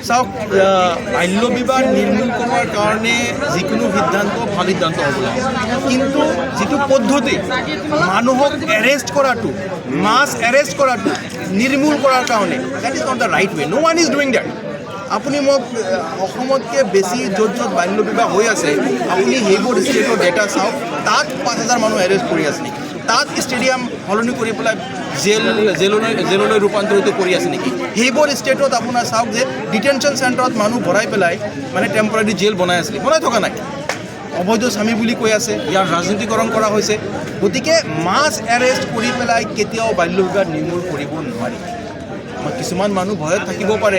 চাওক, বাল্য বিবাহ নিৰ্মূল কৰাৰ কাৰণে যিকোনো সিদ্ধান্ত ভাল সিদ্ধান্ত হ'ব লাগে, কিন্তু যিটো পদ্ধতি মানুহক এৰেষ্ট কৰাটো, মাছ এৰেষ্ট কৰাটো নিৰ্মূল কৰাৰ কাৰণে, that is not the right way. No one is doing that. আপুনি মোক অসমতকৈ বেছি য'ত য'ত বাল্য বিবাহ হৈ আছে, আপুনি সেইবোৰ ষ্টেটৰ ডেটা চাওক, তাত 5,000 মানুহ এৰেষ্ট কৰি আছে নেকি? তাত ষ্টেডিয়াম সলনি কৰি পেলাই জেললৈ ৰূপান্তৰিত কৰি আছে নেকি? সেইবোৰ ষ্টেটত আপোনাৰ চাওক যে ডিটেনশ্যন চেণ্টাৰত মানুহ ভৰাই পেলাই মানে টেম্পৰাৰী জেল বনাই আছিলে, বনাই থকা নাই। অবৈধ স্বামী বুলি কৈ আছে, ইয়াৰ ৰাজনীতিকৰণ কৰা হৈছে। গতিকে মাছ এৰেষ্ট কৰি পেলাই কেতিয়াও বাল্য বিবাহ নিৰ্মূল কৰিব নোৱাৰি। কিছুমান মানুহ ভয়ত থাকিব পাৰে,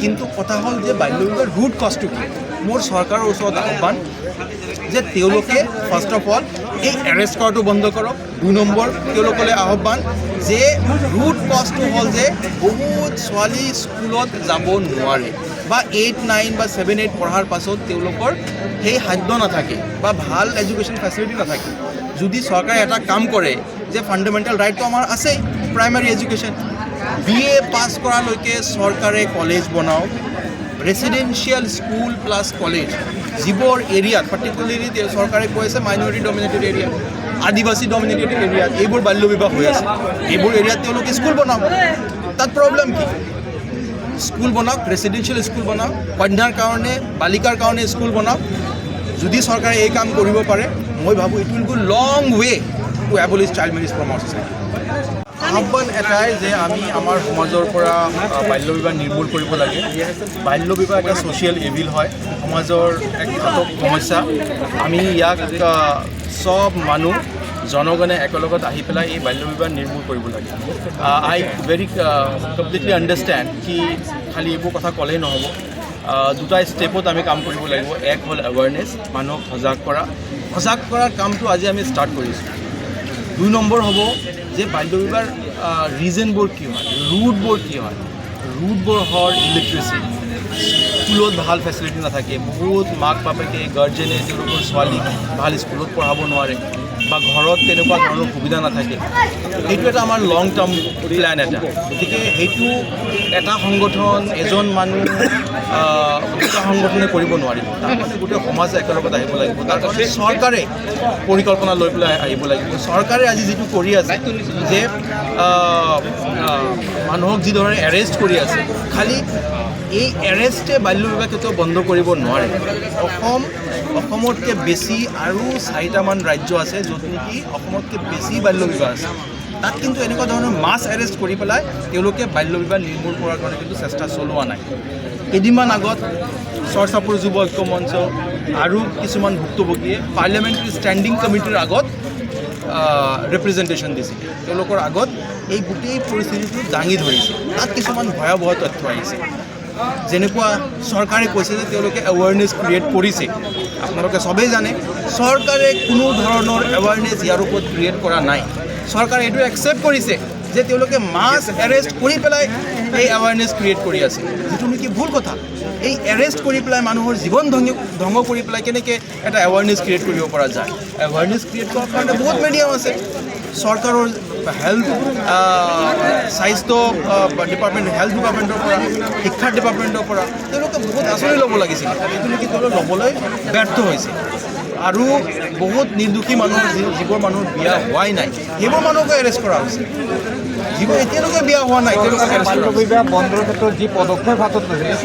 কিন্তু কথা হ'ল যে বাল্য বিবাহৰ ৰুট কজটো কি? মোৰ চৰকাৰৰ ওচৰত আহ্বান যে তেওঁলোকে ফাৰ্ষ্ট অফ অল এই এৰেষ্ট কৰাটো বন্ধ কৰক। 2 নম্বৰ, তেওঁলোকলৈ আহ্বান যে ৰুট কজটো হ'ল যে বহুত ছোৱালী স্কুলত যাব নোৱাৰে, বা 8, 9 বা 7, 8 পঢ়াৰ পাছত তেওঁলোকৰ সেই সাধ্য নাথাকে বা ভাল এডুকেশ্যন ফেচিলিটি নাথাকে। যদি চৰকাৰে এটা কাম কৰে যে ফাণ্ডামেণ্টেল ৰাইটটো আমাৰ আছেই, প্ৰাইমাৰী এডুকেশ্যন, BA পাছ কৰালৈকে চৰকাৰে কলেজ বনাওক, ৰেচিডেঞ্চিয়েল স্কুল প্লাছ কলেজ, যিবোৰ এৰিয়াত পাৰ্টিকুলাৰলি চৰকাৰে কৈ আছে মাইনৰিটি ডমিনেটেড এৰিয়া, আদিবাসী ডমিনেটেড এৰিয়াত এইবোৰ বাল্য বিবাহ হৈ আছে, এইবোৰ এৰিয়াত তেওঁলোকে স্কুল বনাওক। তাত প্ৰব্লেম কি? স্কুল বনাওক, ৰেচিডেঞ্চিয়েল স্কুল বনাওক, কন্যাৰ কাৰণে, বালিকাৰ কাৰণে স্কুল বনাওক। যদি চৰকাৰে এই কাম কৰিব পাৰে, মই ভাবোঁ it will go long way to abolish child marriage from our society. আহ্বান এটাই যে আমি আমাৰ সমাজৰ পৰা বাল্য বিবাহ নিৰ্মূল কৰিব লাগে। বাল্য বিবাহ এটা ছ'চিয়েল ইভিল হয়, সমাজৰ এক ঘাতক সমস্যা। আমি ইয়াক চব মানুহ জনগণে একেলগত আহি পেলাই এই বাল্য বিবাহ নিৰ্মূল কৰিব লাগে। আই ভেৰি কমপ্লিটলি আণ্ডাৰষ্টেণ্ড কি খালি এইবোৰ কথা ক'লেই নহ'ব, দুটা ষ্টেপত আমি কাম কৰিব লাগিব। এক হ'ল এৱাৰনেছ, মানুহক সজাগ কৰাৰ কামটো আজি আমি ষ্টাৰ্ট কৰিছোঁ। 2 নম্বৰ হ'ব যে বাল্য বিবাহৰ ৰিজনবোৰ কি হয়, ৰুটবোৰ কি হয়। ৰুটবোৰ হ'ল ইলিটাৰেচি, স্কুলত ভাল ফেচিলিটি নাথাকে, বহুত মাক বাপেকে গাৰ্জেনে তেওঁলোকৰ ছোৱালীক ভাল স্কুলত পঢ়াব নোৱাৰে, বা ঘৰত তেনেকুৱা ধৰণৰ সুবিধা নাথাকে। সেইটো এটা আমাৰ লং টাৰ্ম প্লেন এটা। গতিকে সেইটো এটা সংগঠন, এজন মানুহ, দুটা সংগঠনে কৰিব নোৱাৰিব। তাৰ কাৰণে গোটেই সমাজ একেলগত আহিব লাগিব। তাৰ কাৰণে চৰকাৰে পৰিকল্পনা লৈ পেলাই আহিব লাগিব। চৰকাৰে আজি যিটো কৰি আছে যে মানুহক যিধৰণে এৰেষ্ট কৰি আছে, খালি এই এৰেষ্টে বাল্য বিবাহ কেতিয়াও বন্ধ কৰিব নোৱাৰে। অসমতকৈ বেছি আৰু 4টামান ৰাজ্য আছে য'ত নেকি অসমতকৈ বেছি বাল্য বিবাহ আছে। তাত কিন্তু এনেকুৱা ধৰণৰ মাছ এৰেষ্ট কৰি পেলাই তেওঁলোকে বাল্য বিবাহ নিৰ্মূল কৰাৰ কাৰণে কিন্তু চেষ্টা চলোৱা নাই। কেইদিনমান আগত চৰ-চাপৰি যুৱ ঐক্য মঞ্চ আৰু কিছুমান ভুক্তভোগীয়ে পাৰ্লিয়ামেণ্টাৰী ষ্টেণ্ডিং কমিটিৰ আগত ৰিপ্ৰেজেণ্টেশ্যন দিছিল। তেওঁলোকৰ আগত এই গোটেই পৰিস্থিতিটো দাঙি ধৰিছে। তাত কিছুমান ভয়াৱহ তথ্য আহিছে। যেনেকুৱা চৰকাৰে কৈছে যে তেওঁলোকে এৱাৰনেছ ক্ৰিয়েট কৰিছে। আপোনালোকে চবেই জানে চৰকাৰে কোনো ধৰণৰ এৱাৰনেছ ইয়াৰ ওপৰত ক্ৰিয়েট কৰা নাই। চৰকাৰে এইটো একচেপ্ট কৰিছে যে তেওঁলোকে মাছ এৰেষ্ট কৰি পেলাই এই এৱাৰনেছ ক্ৰিয়েট কৰি আছে, যিটো নেকি ভুল কথা। এই এৰেষ্ট কৰি পেলাই মানুহৰ জীৱন ধ্বংস কৰি পেলাই কেনেকৈ এটা এৱাৰনেছ ক্ৰিয়েট কৰিব পৰা যায়? এৱাৰনেছ ক্ৰিয়েট কৰাৰ কাৰণে বহুত মিডিয়াম আছে। চৰকাৰৰ হেল্থ স্বাস্থ্য ডিপাৰ্টমেণ্ট, হেল্থ ডিপাৰ্টমেণ্টৰ পৰা, শিক্ষা ডিপাৰ্টমেণ্টৰ পৰা তেওঁলোকে বহুত আঁচনি ল'ব লাগিছিল, সেইটো নেকি তেওঁলোকে ল'বলৈ ব্যৰ্থ হৈছে। আৰু বহুত নিৰ্দোষী মানুহ, যিবোৰ মানুহৰ বিয়া হোৱাই নাই, সেইবোৰ মানুহকো এৰেষ্ট কৰা হৈছে। যিবোৰ এতিয়ালৈকে বিয়া হোৱা নাই তেওঁলোকক এৰেষ্ট কৰা হৈছে। বাল্য বিবাহ বন্ধৰ ক্ষেত্ৰত যি পদক্ষেপ হাতত লৈছে